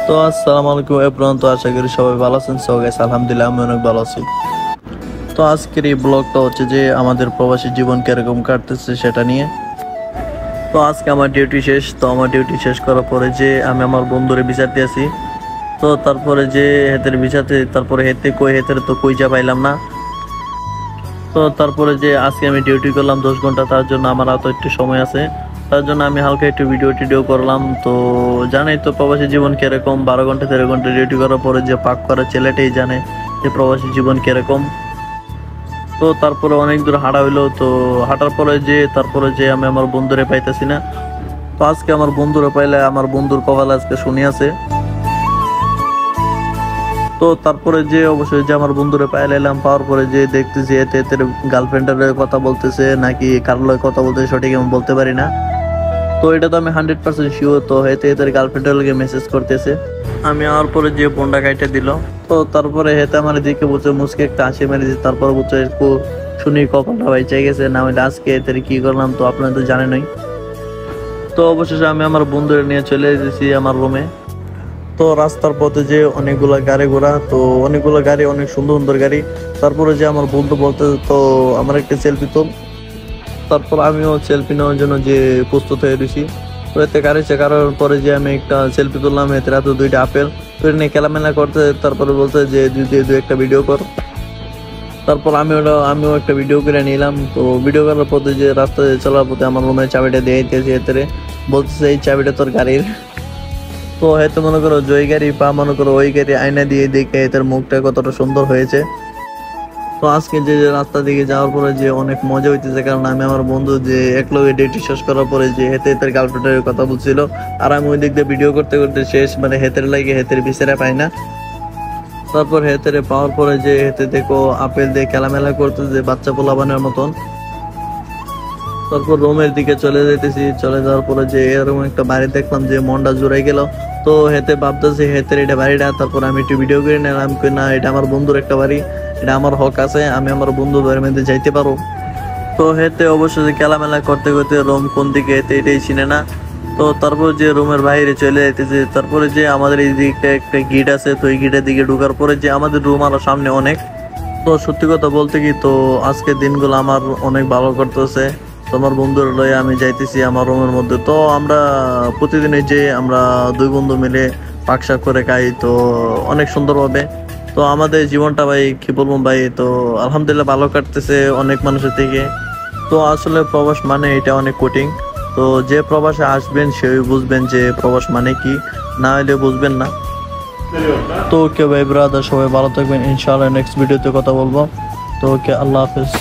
তো আসসালামু আলাইকুম এভরিওয়ান। তো আশা করি সবাই ভালো আছেন। সো গাইস আলহামদুলিল্লাহ আমি অনেক ভালো আছি। তো আজকের এই ব্লগটা হচ্ছে যে আমাদের প্রবাসী জীবন কিরকম কাটতেছে সেটা নিয়ে। তো আজকে আমার ডিউটি শেষ। তো আমার ডিউটি শেষ করার পরে যে আমি আমার বন্ধুরে বিচারতে আছি। তো তারপরে যে হেতের বিচারতে তারপরে হেতের তো কই যা পাইলাম না। তো তারপরে যে আজকে আমি ডিউটি করলাম 10 ঘন্টা, তার জন্য আমার হাতে একটু সময় আছে, তার জন্য আমি হালকা একটু ভিডিও করলাম। তো জানাই তো প্রবাসী জীবন কিরকম, 12 ঘন্টা 13 ঘন্টা ডিউটি করার পরে যে পাক করা ছেলেটাই জানে যে প্রবাসী জীবন কিরকম। তো তারপরে অনেক দূর হাঁটা হইলো। তো হাঁটার পরে যে তারপরে যে আমি আমার বন্ধুরে পাইতেছি না। তো আজকে আমার বন্ধুরে পাইলে আমার বন্ধুর কপালে আজকে শুনি আছে। তো তারপরে যে অবশ্যই যে আমার বন্ধুরে পাইলে এলাম, পাওয়ার পরে যে দেখতেছি এতে এতে গার্লফ্রেন্ডের কথা বলতেছে নাকি কার লয় কথা বলতেছে সঠিক আমি বলতে পারি না। তো এটা তো আমি 100% শিওর। তো হেতে হেতের গার্লফ্রেন্ডের লগে মেসেজ করতেছে। আমি আর পরে যে ফোনটা কাইটে দিল। তো তারপরে হেতে আমার দিকে বলছে মুসকে একটা হাসি মেরে দিচ্ছে। তারপর বলছে শুনি কপালটা ভাই চাই গেছে না, আমি আজকে এদের কি করলাম তো আপনারা তো জানেনই। তো অবশেষে আমি আমার বন্ধুরে নিয়ে চলে এসেছি আমার রুমে। তো রাস্তার পথে যে অনেকগুলো গাড়ি ঘোড়া, তো অনেকগুলো গাড়ি, অনেক সুন্দর সুন্দর গাড়ি। তারপরে যে আমার বন্ধু বলতে তো আমার একটা সেলফি তো, তারপর আমিও সেলফি নেওয়ার জন্য যে প্রস্তুত হয়ে রয়েছি। তো এতে গাড়ি চেকার পরে যে আমি একটা সেলফি তুললাম, এতে রাতে 2টা আপেল তো এটা নিয়ে খেলামেলা করতে। তারপরে বলতে যে দুই একটা ভিডিও কর। তারপর আমিও একটা ভিডিও করে নিলাম। তো ভিডিও করার পথে যে রাস্তায় চলার পথে আমার রুমের চাবিটা দিয়ে দিতেছি, এতে বলতেছে এই চাবিটা তোর গাড়ির। তো হয়তো মনে করো জয় গাড়ি বা মনে করো ওই গাড়ি আয়না দিয়ে দেখে এদের মুখটা কতটা সুন্দর হয়েছে। তো আজকে যে রাস্তা দিকে যাওয়ার পরে যে অনেক মজা হইতেছে, কারণ আমি আমার বন্ধু যে একলগে ডিউটি শেষ করার পরে যে হেতের গার্লফ্রেন্ডের কথা বলছিল, আর আমি ওই দিক দিয়ে ভিডিও করতে করতে শেষ, মানে হেতের লাগে হেতের বিচারে পাই না। তারপর হেতেরে পাওয়ার পরে যে হেতে দেখো আপেল দিয়ে খেলামেলা করতেছে বাচ্চা পোলাবানের মতন। তারপর রুমের দিকে চলে যেতেছি। চলে যাওয়ার পরে যে এরকম একটা বাড়ি দেখলাম যে মনটা জুড়াই গেল। তো হেতে ভাবতেছি হেতের এটা বাড়িটা। তারপর আমি একটু ভিডিও করে নিলাম, না এটা আমার বন্ধুর একটা বাড়ি, এটা আমার হক আছে, আমি আমার বন্ধু বাড়ির মধ্যে যাইতে পারো। তো হেতে অবশ্যই খেলামেলা করতে করতে রুম কোন দিকে হেতে এটাই চিনে না। তো তারপর যে রুমের বাইরে চলে যাইতেছে। তারপরে যে আমাদের এই দিকটা একটা গেট আছে, তো এই গেটের দিকে ঢোকার পরে যে আমাদের রুম আরো সামনে অনেক। তো সত্যি কথা বলতে কি, তো আজকের দিনগুলো আমার অনেক ভালো করতেছে। তোমার বন্ধুর লয়ে আমি যাইতেছি আমার রুমের মধ্যে। তো আমরা প্রতিদিনই যে আমরা দুই বন্ধু মিলে পাকশাক করে খাই, তো অনেক সুন্দরভাবে। তো আমাদের জীবনটা ভাই কি বলবো ভাই, তো আলহামদুলিল্লাহ ভালো কাটতেছে অনেক মানুষের থেকে। তো আসলে প্রবাস মানে এটা অনেক কঠিন। তো যে প্রবাসে আসবেন সেই বুঝবেন যে প্রবাস মানে কি, না হলে বুঝবেন না। তো ওকে ভাই ব্রাদার, সবাই ভালো থাকবেন। ইনশাআল্লাহ নেক্সট ভিডিওতে কথা বলবো। তো ওকে, আল্লাহ হাফেজ।